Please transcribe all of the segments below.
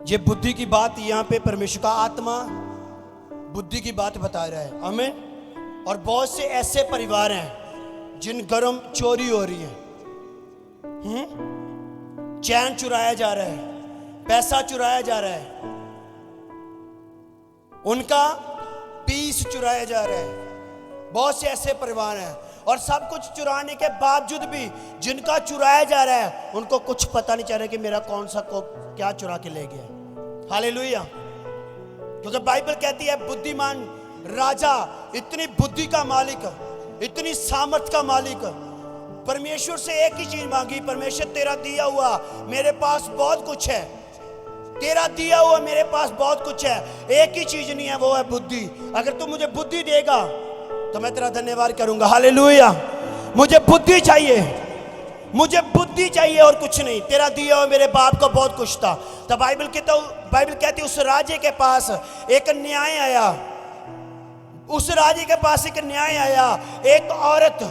ये बुद्धि की बात यहाँ पे परमेश्वर का आत्मा बुद्धि की बात बता रहा है हमें। और बहुत से ऐसे परिवार हैं जिन घरों में चोरी हो रही है, चैन चुराया जा रहा है, पैसा चुराया जा रहा है, उनका पीस चुराया जा रहा है। बहुत से ऐसे परिवार हैं और सब कुछ चुराने के बावजूद भी जिनका चुराया जा रहा है उनको कुछ पता नहीं चल रहा कि मेरा कौन सा को क्या चुरा के ले गया। हालेलुया। क्योंकि बाइबल कहती है बुद्धिमान राजा, इतनी बुद्धि का मालिक, इतनी सामर्थ का मालिक, परमेश्वर से एक ही चीज मांगी, परमेश्वर तेरा दिया हुआ मेरे पास बहुत कुछ है, तेरा दिया हुआ मेरे पास बहुत कुछ है, एक ही चीज नहीं है, वो है बुद्धि। अगर तू मुझे बुद्धि देगा तो मैं तेरा धन्यवाद करूंगा। हालेलुया। मुझे बुद्धि चाहिए, मुझे बुद्धि चाहिए और कुछ नहीं। तेरा दिया हुआ मेरे बाप को बहुत कुछ था। तो बाइबल कहती उस राजे के पास एक न्याय आया, उस राजे के पास एक न्याय आया। एक औरत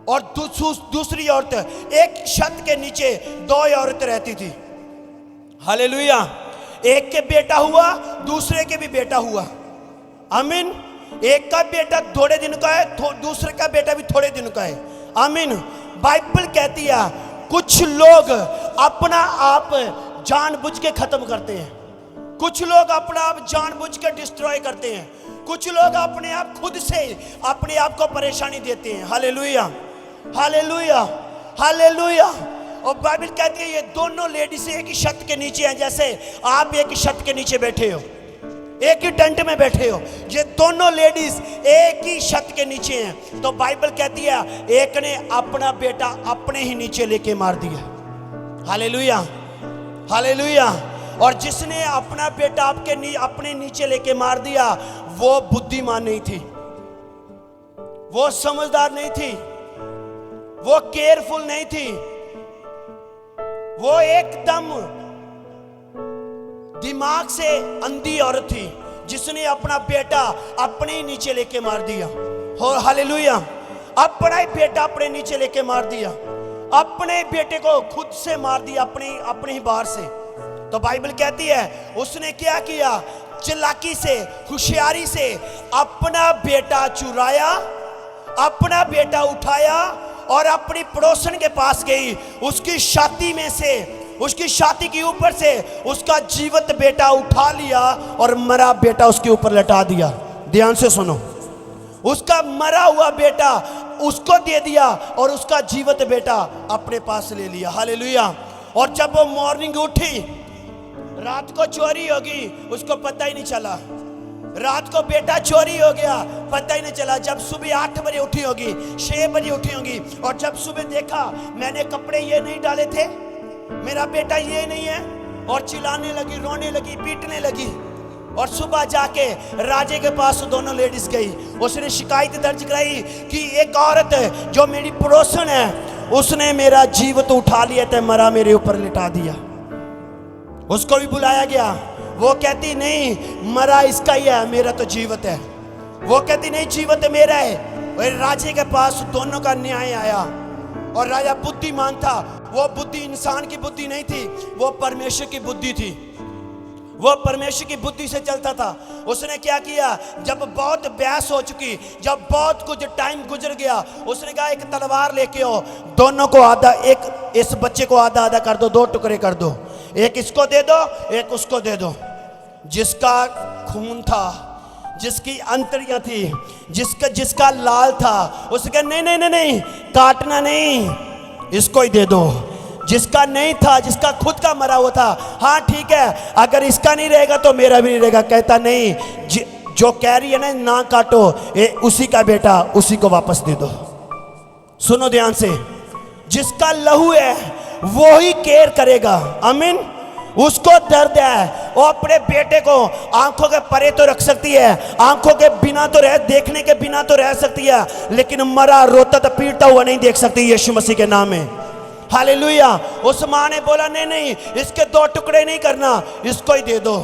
और दूसरी औरत, एक छत के नीचे दो औरत रहती थी। हालेलुया। एक के बेटा हुआ, दूसरे के भी बेटा हुआ। आमीन। एक का बेटा थोड़े दिन का है, दूसरे का बेटा भी थोड़े दिन का है। आमीन। बाइबल कहती है कुछ लोग अपना आप जानबूझ के खत्म करते हैं, कुछ लोग अपना आप जानबूझ के डिस्ट्रॉय करते हैं, कुछ लोग अपने आप खुद से अपने आप को परेशानी देते हैं। Hallelujah, hallelujah, hallelujah. और बाइबल कहती है ये दोनों लेडीज एक ही छत के नीचे हैं। जैसे आप एक ही छत के नीचे बैठे हो, एक ही टेंट में बैठे हो, ये दोनों लेडीज एक ही छत के नीचे हैं। तो बाइबल कहती है एक ने अपना बेटा अपने ही नीचे लेके मार दिया। Hallelujah, hallelujah. और जिसने अपना बेटा अपने नीचे लेके मार दिया वो बुद्धिमान नहीं थी, वो समझदार नहीं थी, वो केयरफुल नहीं थी, वो एकदम दिमाग से अंधी औरत थी जिसने अपना बेटा अपने ही नीचे लेके मार दिया। और हालेलुया, अपना ही बेटा अपने नीचे लेके मार दिया, अपने बेटे को खुद से मार दिया, अपने ही बाहर से। तो बाइबल कहती है उसने क्या किया, चालाकी से, होशियारी से अपना बेटा चुराया, अपना बेटा उठाया और अपनी पड़ोसन के पास गई, उसकी छाती में से, उसकी छाती के ऊपर से उसका जीवित बेटा उठा लिया और मरा बेटा उसके ऊपर लटा दिया। ध्यान से सुनो, उसका मरा हुआ बेटा उसको दे दिया और उसका जीवित बेटा अपने पास ले लिया। हालेलुया। और जब वो मॉर्निंग उठी, रात को चोरी होगी उसको पता ही नहीं चला, रात को बेटा चोरी हो गया पता ही नहीं चला। जब सुबह 8 बजे उठी होगी, 6 बजे उठी होगी, और जब सुबह देखा मैंने कपड़े ये नहीं डाले थे, मेरा बेटा ये नहीं है, और चिल्लाने लगी, रोने लगी, पीटने लगी। और सुबह जाके राजे के पास दोनों लेडीज गई, उसने शिकायत दर्ज कराई कि एक औरत जो मेरी पड़ोसन है उसने मेरा जीवित उठा लिया था, मरा मेरे ऊपर लिटा दिया। उसको भी बुलाया गया, वो कहती नहीं मरा इसका ही है, मेरा तो जीवित है। वो कहती नहीं जीवित मेरा है। और राजे के पास दोनों का न्याय आया। और राजा बुद्धिमान था, वो बुद्धि इंसान की बुद्धि नहीं थी, वो परमेश्वर की बुद्धि थी, वो परमेश्वर की बुद्धि से चलता था। उसने क्या किया, जब बहुत बहस हो चुकी, जब बहुत कुछ टाइम गुजर गया, उसने कहा एक तलवार लेके आओ, दोनों को आधा, एक इस बच्चे को आधा आधा कर दो, 2 टुकड़े कर दो, एक इसको दे दो, एक उसको दे दो। जिसका खून था, जिसकी अंतड़ियां थी, जिसका लाल था, उसने कहा नहीं नहीं नहीं नहीं, काटना नहीं, इसको ही दे दो। जिसका नहीं था, जिसका खुद का मरा हुआ था, हाँ ठीक है, अगर इसका नहीं रहेगा तो मेरा भी नहीं रहेगा। कहता नहीं, जो कह रही है ना काटो, उसी का बेटा उसी को वापस दे दो। सुनो ध्यान से, जिसका लहू है वो ही केयर करेगा। आमीन। उसको दर्द है, वो अपने बेटे को आंखों के परे तो रख सकती है, आंखों के बिना तो देखने के बिना तो रह सकती है, लेकिन मरा रोता तो पीटता हुआ नहीं देख सकती यीशु मसीह के नाम में। हालेलुया। उस माँ ने बोला नहीं नहीं, इसके 2 टुकड़े नहीं करना, इसको ही दे दो,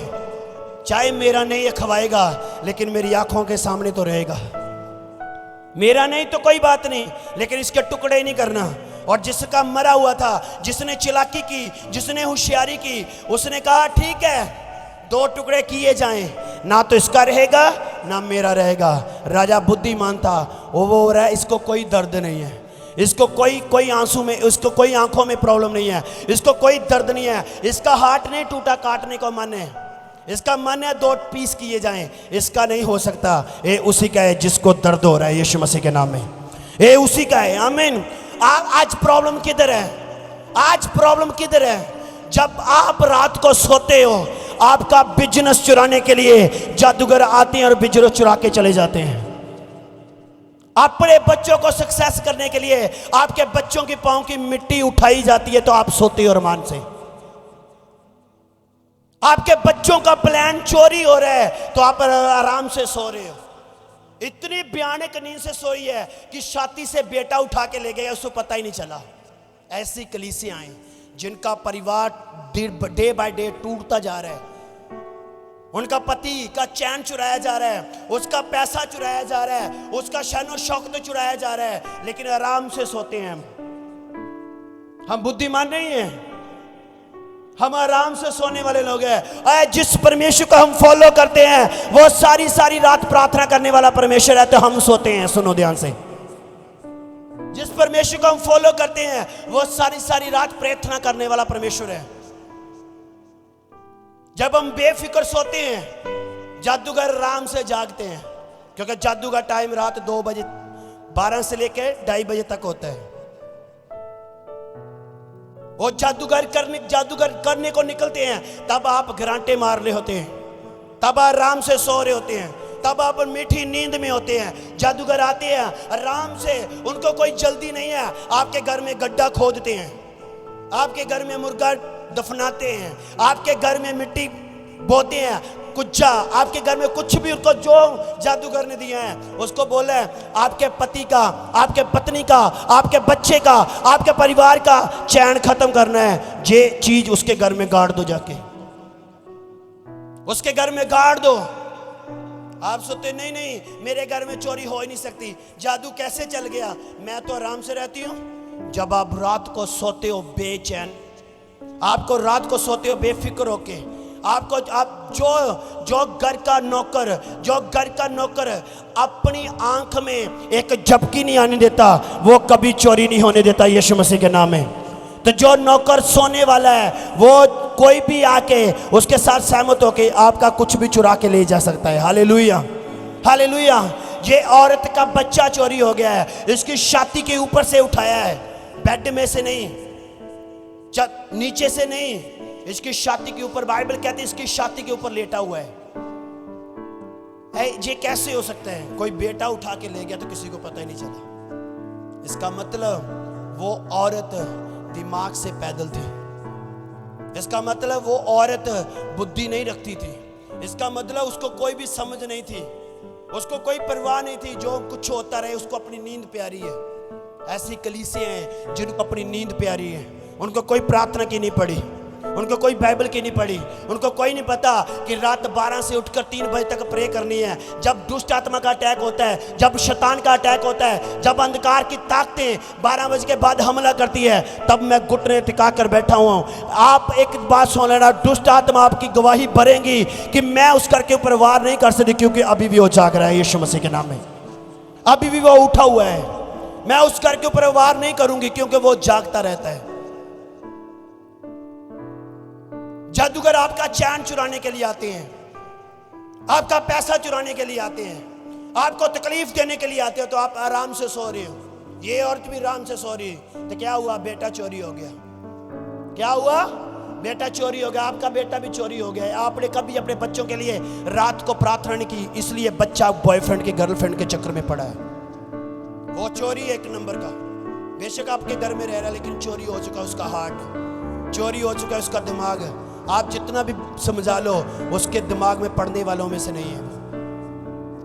चाहे मेरा नहीं ये खवाएगा लेकिन मेरी आंखों के सामने तो रहेगा। मेरा नहीं तो कोई बात नहीं, लेकिन इसके टुकड़े नहीं करना। और जिसका मरा हुआ था, जिसने चालाकी की, जिसने होशियारी की, उसने कहा ठीक है 2 टुकड़े किए जाएं, ना तो इसका रहेगा ना मेरा रहेगा। राजा बुद्धिमान था, वो बोल रहा है इसको कोई दर्द नहीं है, इसको कोई आंसू में, इसको कोई आंखों में प्रॉब्लम नहीं है, इसको कोई दर्द नहीं है, इसका हाथ नहीं टूटा, काटने को मन है, इसका मन है 2 पीस किए जाएं, इसका नहीं हो सकता। ये उसी का है जिसको दर्द हो रहा है यीशु मसीह के नाम में, ये उसी का है। आमीन। आज प्रॉब्लम किधर है? आज प्रॉब्लम किधर है? जब आप रात को सोते हो, आपका बिजनेस चुराने के लिए जादूगर आते हैं और बिजनेस चुरा के चले जाते हैं। अपने बच्चों को सक्सेस करने के लिए आपके बच्चों की पांव की मिट्टी उठाई जाती है, तो आप सोते हो अरमान से। आपके बच्चों का प्लान चोरी हो रहा है, तो आप आराम से सो रहे हो। इतनी भयानक नींद से सोई है कि छाती से बेटा उठा के ले गया, उसको पता ही नहीं चला। ऐसी कलीसियां हैं जिनका परिवार डे बाय डे टूटता जा रहा है, उनका पति का चैन चुराया जा रहा है, उसका पैसा चुराया जा रहा है, उसका शैनो शौक तो चुराया जा रहा है, लेकिन आराम से सोते हैं। हम बुद्धिमान नहीं हैं, हम आराम से सोने वाले लोग हैं। जिस परमेश्वर को हम फॉलो करते हैं वो सारी रात प्रार्थना करने वाला परमेश्वर है, तो हम सोते हैं। सुनो ध्यान से, जिस परमेश्वर को हम फॉलो करते हैं वो सारी रात प्रार्थना करने वाला परमेश्वर है। जब हम बेफिक्र सोते हैं, जादूगर आराम से जागते हैं, क्योंकि जादू का टाइम रात 2 बजे 12 से लेकर 2:30 बजे तक होता है। वो जादूगर करने को निकलते हैं, तब आप घराटे मार रहे होते हैं, तब आराम से सो रहे होते हैं, तब आप मीठी नींद में होते हैं। जादूगर आते हैं आराम से, उनको कोई जल्दी नहीं है, आपके घर में गड्ढा खोदते हैं, आपके घर में मुर्गा दफनाते हैं, आपके घर में मिट्टी बोते हैं, कुच्चा, आपके घर में कुछ भी उनको जो जादूगर ने दिया है उसको बोला है आपके पति का, आपके पत्नी का, आपके बच्चे का, आपके परिवार का चैन खत्म करना है, ये चीज उसके घर में गाड़ दो, जाके उसके घर में गाड़ दो। आप सोचते नहीं मेरे घर में चोरी हो ही नहीं सकती, जादू कैसे चल गया? मैं तो आराम से रहती हूं। जब आप रात को सोते हो बेचैन, आपको रात को सोते हो बेफिक्र होके, आप जो घर का नौकर अपनी आंख में एक झपकी नहीं आने देता, वो कभी चोरी नहीं होने देता यीशु मसीह के नाम में। तो जो नौकर सोने वाला है, वो कोई भी आके उसके साथ सहमत होके आपका कुछ भी चुरा के ले जा सकता है। Hallelujah, hallelujah. ये औरत का बच्चा चोरी हो गया है, इसकी छाती के ऊपर से उठाया है, बेड में से नहीं, नीचे से नहीं, इसकी छाती के ऊपर। बाइबल कहती है इसकी छाती के ऊपर लेटा हुआ है। ये कैसे हो सकता है? कोई बेटा उठा के ले गया तो किसी को पता ही नहीं चला। इसका मतलब वो औरत दिमाग से पैदल थी, इसका मतलब वो औरत बुद्धि नहीं रखती थी, इसका मतलब उसको कोई भी समझ नहीं थी, उसको कोई परवाह नहीं थी, जो कुछ होता रहे उसको अपनी नींद प्यारी है। ऐसी कलीसियां हैं जिनको अपनी नींद प्यारी है, उनको कोई प्रार्थना की नहीं पड़ी, उनको कोई बाइबल की नहीं पढ़ी, उनको कोई नहीं पता कि रात 12 से उठकर 3 बजे तक प्रे करनी है। जब दुष्ट आत्मा का अटैक होता है, जब शैतान का अटैक होता है, जब अंधकार की ताकतें 12 बजे के बाद हमला करती है, तब मैं घुटने टिका कर बैठा हुआ हूँ। आप एक बात सुन लेना, दुष्ट आत्मा आपकी गवाही भरेंगी कि मैं उस करके ऊपर वार नहीं कर सकती, क्योंकि अभी भी वो जाग रहा है यीशु मसीह के नाम में, अभी भी वो उठा हुआ है। मैं उस करके ऊपर वार नहीं करूंगी क्योंकि वो जागता रहता है। जादूगर आपका चैन चुराने के लिए आते हैं, आपका पैसा चुराने के लिए आते हैं, आपको तकलीफ देने के लिए आते हो, तो आप आराम से सो रहे हो। ये औरत भी आराम से सो रही है, तो क्या हुआ? बेटा चोरी हो गया। क्या हुआ? बेटा चोरी हो गया। आपका बेटा भी चोरी हो गया। आपने कभी अपने बच्चों के लिए रात को प्रार्थना नहीं की, इसलिए बच्चा बॉयफ्रेंड के गर्लफ्रेंड के चक्कर में पड़ा है। वो चोरी है 1 नंबर का। बेशक आपके घर में रह रहा है, लेकिन चोरी हो चुका उसका हार्ट, चोरी हो चुका उसका दिमाग। आप जितना भी समझा लो, उसके दिमाग में पढ़ने वालों में से नहीं है।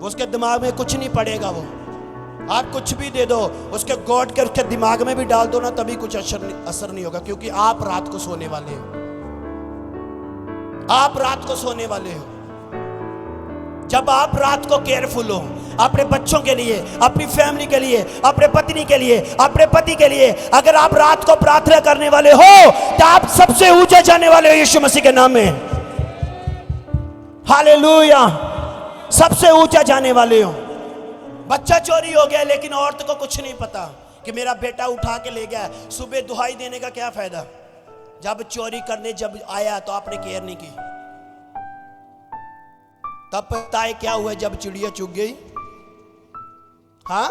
उसके दिमाग में कुछ नहीं पड़ेगा। वो आप कुछ भी दे दो, उसके गॉड के उसके दिमाग में भी डाल दो ना, तभी कुछ असर नहीं होगा, क्योंकि आप रात को सोने वाले हो। आप रात को सोने वाले हो। जब आप रात को केयरफुल हो अपने बच्चों के लिए, अपनी फैमिली के लिए, अपने पत्नी के लिए, अपने पति के लिए, अगर आप रात को प्रार्थना करने वाले हो तो आप सबसे ऊंचे जाने वाले हो यीशु मसीह के नाम में। हालेलुया, सबसे ऊंचा जाने वाले हो। बच्चा चोरी हो गया लेकिन औरत को कुछ नहीं पता कि मेरा बेटा उठा के ले गया, सुबह दुहाई देने का क्या फायदा। जब चोरी करने जब आया तो आपने केयर नहीं की, तब पता है क्या हुआ जब चिड़िया चुग गई। हाँ,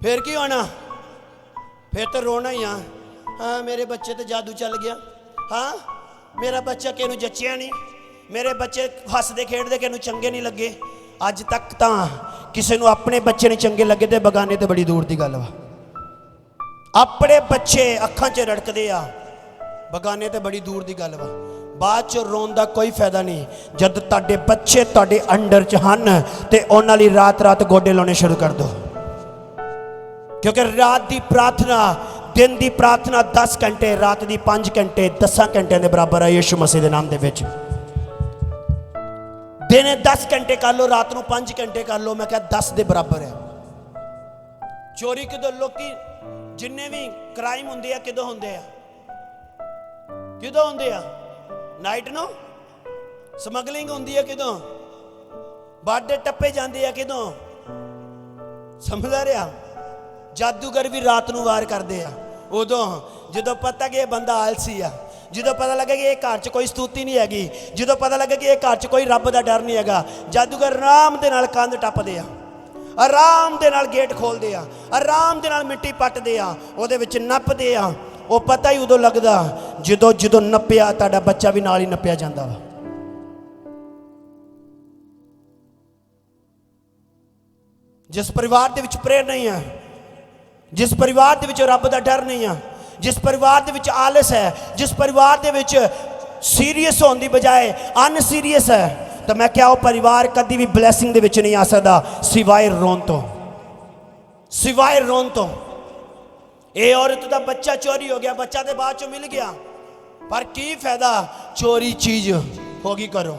फिर क्यों होना, फिर तो रोना ही। हाँ मेरे बच्चे तो जादू चल गया, हाँ मेरा बच्चा किनू जच्चिया नहीं, मेरे बच्चे हसदे खेडदे किनू चंगे नहीं लगे। अज तक तो किसी को अपने बच्चे नहीं चंगे लगे तो बगाने तो बड़ी दूर की गल वा। अपने बच्चे अखां च रड़कदे आ, बगाने तो बड़ी दूर की गल वा। बाद च रोन का कोई फायदा नहीं। जब तुहाडे बच्चे तुहाडे अंडर च हन ते उन्हां लई रात रात गोडे लाने शुरू कर दो, क्योंकि रात की प्रार्थना, दिन की प्रार्थना 10 घंटे, रात की 5 घंटे 10 घंटे के बराबर है यीशु मसीह के नाम दे विच। दिने 10 घंटे कर लो, रात को 5 घंटे कर लो, मैं क्या 10 के बराबर है। चोरी किदों, लोकी जिन्ने भी क्राइम होंदे आ किदों होंदे आ, किदों होंदे आ, नाइट नो समगलिंग होंदी है किदों, बाडे टप्पे जाते हैं किदों, समझदा रहा। जादूगर भी रात को वार करते हैं उदों जो पता कि बंदा आलसी आ, जो पता लगे कि घर च कोई स्तुति नहीं हैगी, जो पता लगे कि घर च कोई रब का डर नहीं हैगा, जादूगर आराम के नाल कंध टपदे आ, आराम के नाल गेट खोलते आ, आराम के नाल मिट्टी पटदे आ, उहदे विच नपदे आ। वो पता ही उदों लगदा जो जो नप्या तुहाडा बच्चा भी नाल ही नप्या जांदा वा। जिस परिवार दे विच प्रेयर नहीं है, जिस परिवार दे विच रब दा डर नहीं है, जिस परिवार दे विच आलस है, जिस परिवार दे विच सीरीयस होने की बजाय अनसीरीयस है, तो मैं क्या वो परिवार कभी भी ब्लैसिंग दे विच नहीं आ सकदा सिवाय रोन तो, सिवाय रोन तो। ये औरत का बच्चा चोरी हो गया, बच्चा तो बाद चो मिल गया, पर की फायदा, चोरी चीज होगी करो।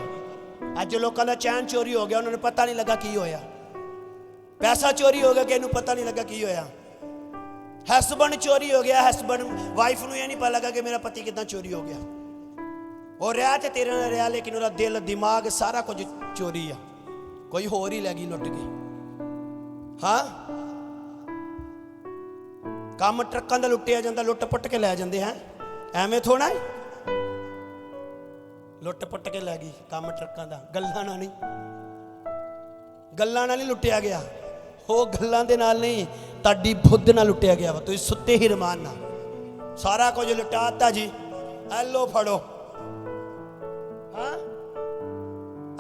अज लोगों का चैन चोरी हो गया, उन्होंने पता नहीं लगा की होया, पैसा चोरी हो गया कि इन्हों पता नहीं लगा की होया, हस्बैंड चोरी हो गया, हस्बैंड वाइफ को यह नहीं पता लगा कि मेरा पति कितना चोरी हो गया। वो रहा तो तेरे नाल रहा लेकिन उसका दिल दिमाग सारा कुछ चोरी आ, कोई होर ही लैगी लुट गई। हाँ, काम ट्रकों का लुटिया जाता, लुट पुट के लै जाते हैं, एवें थोड़ा है लुट पुट के लै गई काम ट्रकों का, गल्लां नाल नहीं, गल्लां नाल नहीं लुटिया गया, वो गल्लां दे नाल नहीं, ताडी बुद्ध नाल लुटिया गया वा। तुसीं सुत्ते ही रमान ना सारा कुछ लुटाता जी, एलो फड़ो, हाँ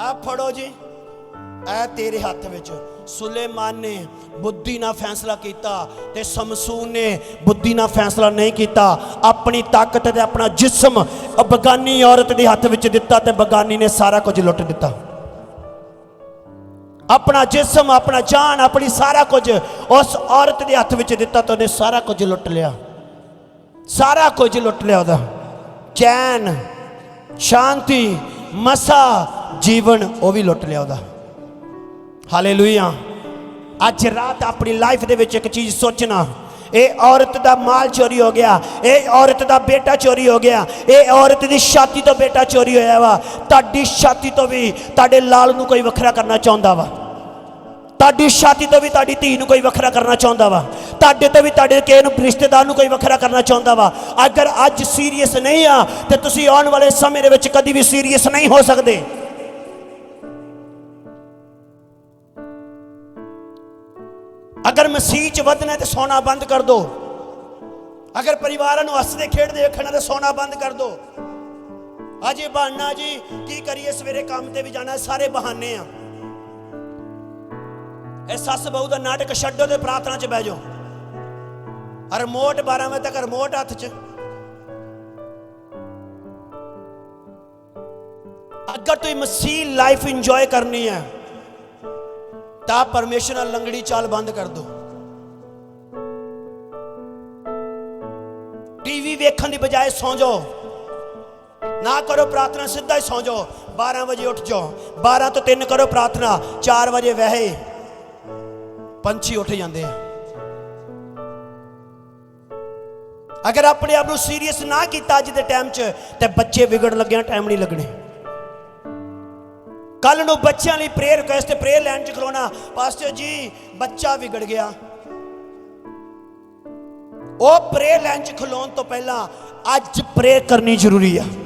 आप फड़ो जी, ऐ तेरे हाथ विच। सुलेमान ने बुद्धि ना फैसला किया ते समसून ने बुद्धि ना फैसला नहीं किया, अपनी ताकत ते अपना जिस्म बगानी औरत के हाथ विच दिता ते बगानी ने सारा कुछ लुट दिता। अपना जिस्म, अपना जान, अपनी सारा कुछ उस औरत के हाथ विच दिता तो उन्हें सारा कुछ लुट लिया, सारा कुछ लुट लिया। उहदा चैन, शांति, मसा, जीवन वो भी लुट लिया उहदा। हालेलुया। अज रात अपनी लाइफ दे विच एक चीज सोचना, ये औरत का माल चोरी हो गया, ये औरत का बेटा चोरी हो गया, ये औरत की छाती तो बेटा चोरी होया वा, ताड़ी छाती तो भी ताड़े लाल नूं कोई वखरा करना चाहता वा, ताड़ी छाती तो भी ताड़ी धी नूं कोई वखरा करना चाहता वा, ताड़े तो भी ताड़े किसी नूं रिश्तेदार नूं कोई वखरा करना चाहता वा। अगर अज सीरीयस नहीं आ तो तुसीं आने वाले समय दे विच कदी भी सीरीयस नहीं हो सकते। अगर मसीह च वधना है तो सोना बंद कर दो, अगर परिवार को हसदे खेडदे देखना तो सोना बंद कर दो। अज बहाना जी की करिए, सवेरे काम ते भी जाना, सारे बहाने आ। सस बहू का नाटक छड्डो ते प्रार्थना च बह जाओ, रिमोट 12 बजे तक रिमोट हथ च। अगर तुम मसीह लाइफ इंजॉय करनी है तो परमेश्वर नाल लंगड़ी चाल बंद कर दो। टीवी वेखण की बजाय सौ जाओ, ना करो प्रार्थना, सीधा ही सौ जाओ। 12 बजे उठ जाओ, 12 तो 3 करो प्रार्थना, 4 बजे वैसे पंछी उठ जाते हैं। अगर अपने आप को सीरियस ना किया अज के टाइम च, तो बच्चे बिगड़ लगे, टाइम नहीं लगने। कल नूं बच्चों लिए प्रेयर रिक्वेस्ट, प्रेयर लैन च खलोना, पास्टर जी बच्चा बिगड़ गया। वो प्रेयर लैन च खलोन तो पहला अज प्रेयर करनी जरूरी है।